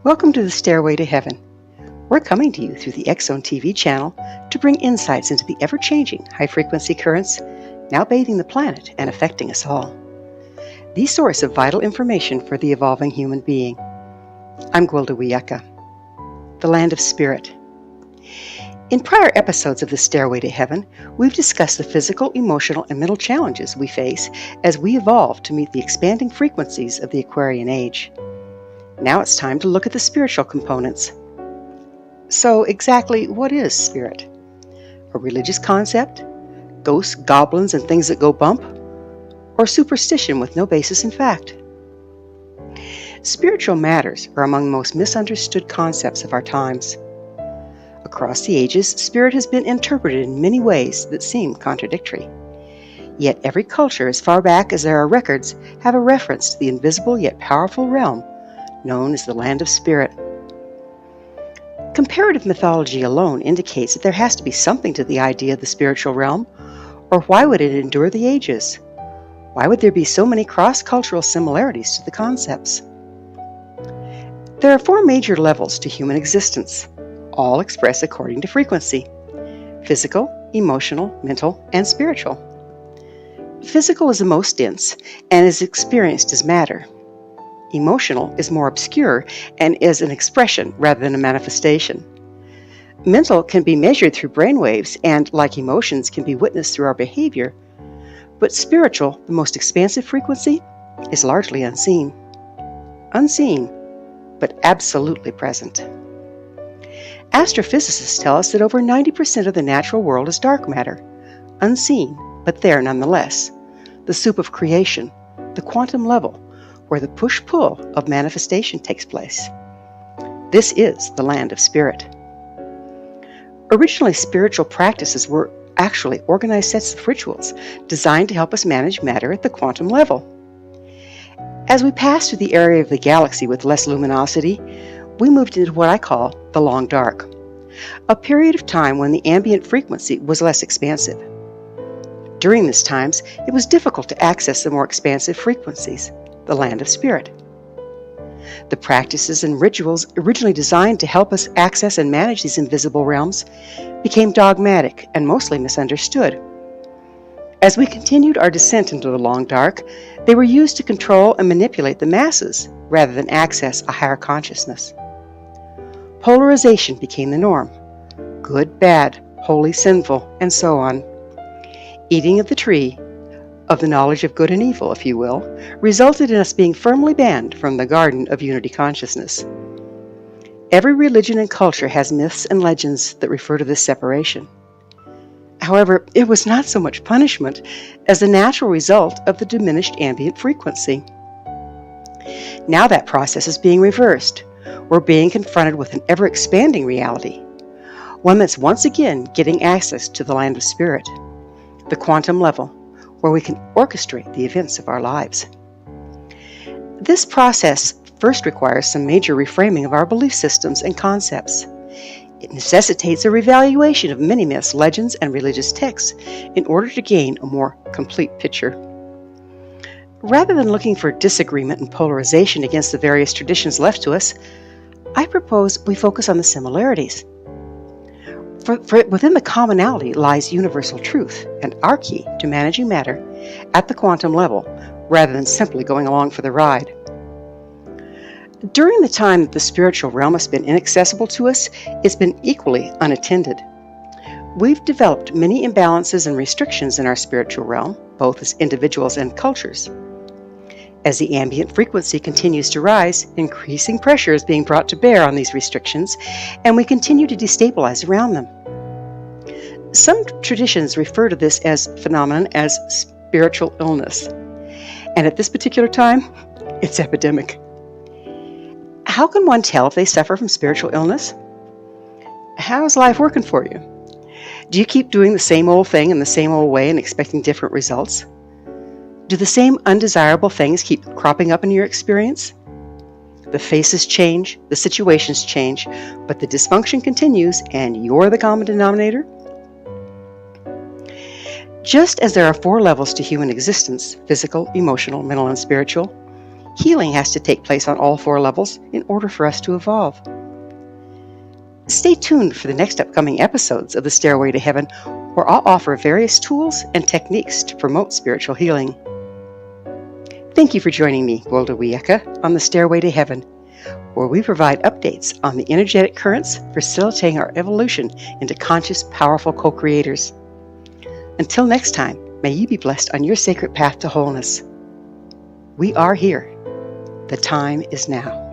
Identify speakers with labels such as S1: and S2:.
S1: Welcome to the Stairway to Heaven. We're coming to you through the X-Zone TV channel to bring insights into the ever-changing high-frequency currents now bathing the planet and affecting us all. The source of vital information for the evolving human being. I'm Gwilda Wiyaka, the land of spirit. In prior episodes of the Stairway to Heaven, we've discussed the physical, emotional, and mental challenges we face as we evolve to meet the expanding frequencies of the Aquarian Age. Now it's time to look at the spiritual components. So exactly what is spirit? A religious concept? Ghosts, goblins, and things that go bump? Or superstition with no basis in fact? Spiritual matters are among the most misunderstood concepts of our times. Across the ages, spirit has been interpreted in many ways that seem contradictory. Yet every culture, as far back as there are records, have a reference to the invisible yet powerful realm known as the land of spirit. Comparative mythology alone indicates that there has to be something to the idea of the spiritual realm, or why would it endure the ages? Why would there be so many cross-cultural similarities to the concepts? There are 4 major levels to human existence, all expressed according to frequency: physical, emotional, mental, and spiritual. Physical is the most dense and is experienced as matter. Emotional is more obscure and is an expression rather than a manifestation. Mental can be measured through brainwaves and, like emotions, can be witnessed through our behavior. But spiritual, the most expansive frequency, is largely unseen. Unseen, but absolutely present. Astrophysicists tell us that over 90% of the natural world is dark matter, unseen, but there nonetheless. The soup of creation, the quantum level, where the push-pull of manifestation takes place. This is the land of spirit. Originally, spiritual practices were actually organized sets of rituals designed to help us manage matter at the quantum level. As we passed through the area of the galaxy with less luminosity, we moved into what I call the long dark, a period of time when the ambient frequency was less expansive. During this times, it was difficult to access the more expansive frequencies, the land of spirit. The practices and rituals originally designed to help us access and manage these invisible realms became dogmatic and mostly misunderstood. As we continued our descent into the long dark, they were used to control and manipulate the masses rather than access a higher consciousness. Polarization became the norm: good, bad, holy, sinful, and so on. Eating of the tree of the knowledge of good and evil, if you will, resulted in us being firmly banned from the garden of unity consciousness. Every religion and culture has myths and legends that refer to this separation. However, it was not so much punishment as the natural result of the diminished ambient frequency. Now that process is being reversed. We're being confronted with an ever-expanding reality, one that's once again getting access to the land of spirit, the quantum level, where we can orchestrate the events of our lives. This process first requires some major reframing of our belief systems and concepts. It necessitates a revaluation of many myths, legends, and religious texts in order to gain a more complete picture. Rather than looking for disagreement and polarization against the various traditions left to us, I propose we focus on the similarities. For within the commonality lies universal truth and our key to managing matter at the quantum level, rather than simply going along for the ride. During the time that the spiritual realm has been inaccessible to us, it's been equally unattended. We've developed many imbalances and restrictions in our spiritual realm, both as individuals and cultures. As the ambient frequency continues to rise, increasing pressure is being brought to bear on these restrictions, and we continue to destabilize around them. Some traditions refer to this phenomenon as spiritual illness, and at this particular time, it's epidemic. How can one tell if they suffer from spiritual illness? How's life working for you? Do you keep doing the same old thing in the same old way and expecting different results? Do the same undesirable things keep cropping up in your experience? The faces change, the situations change, but the dysfunction continues, and you're the common denominator? Just as there are 4 levels to human existence: physical, emotional, mental, and spiritual, Healing has to take place on all 4 levels in order for us to evolve. Stay tuned for the next upcoming episodes of the Stairway to Heaven, where I'll offer various tools and techniques to promote spiritual healing. Thank you for joining me, Gwilda Wiyaka, on the Stairway to Heaven, where we provide updates on the energetic currents facilitating our evolution into conscious, powerful co-creators. Until next time, may you be blessed on your sacred path to wholeness. We are here. The time is now.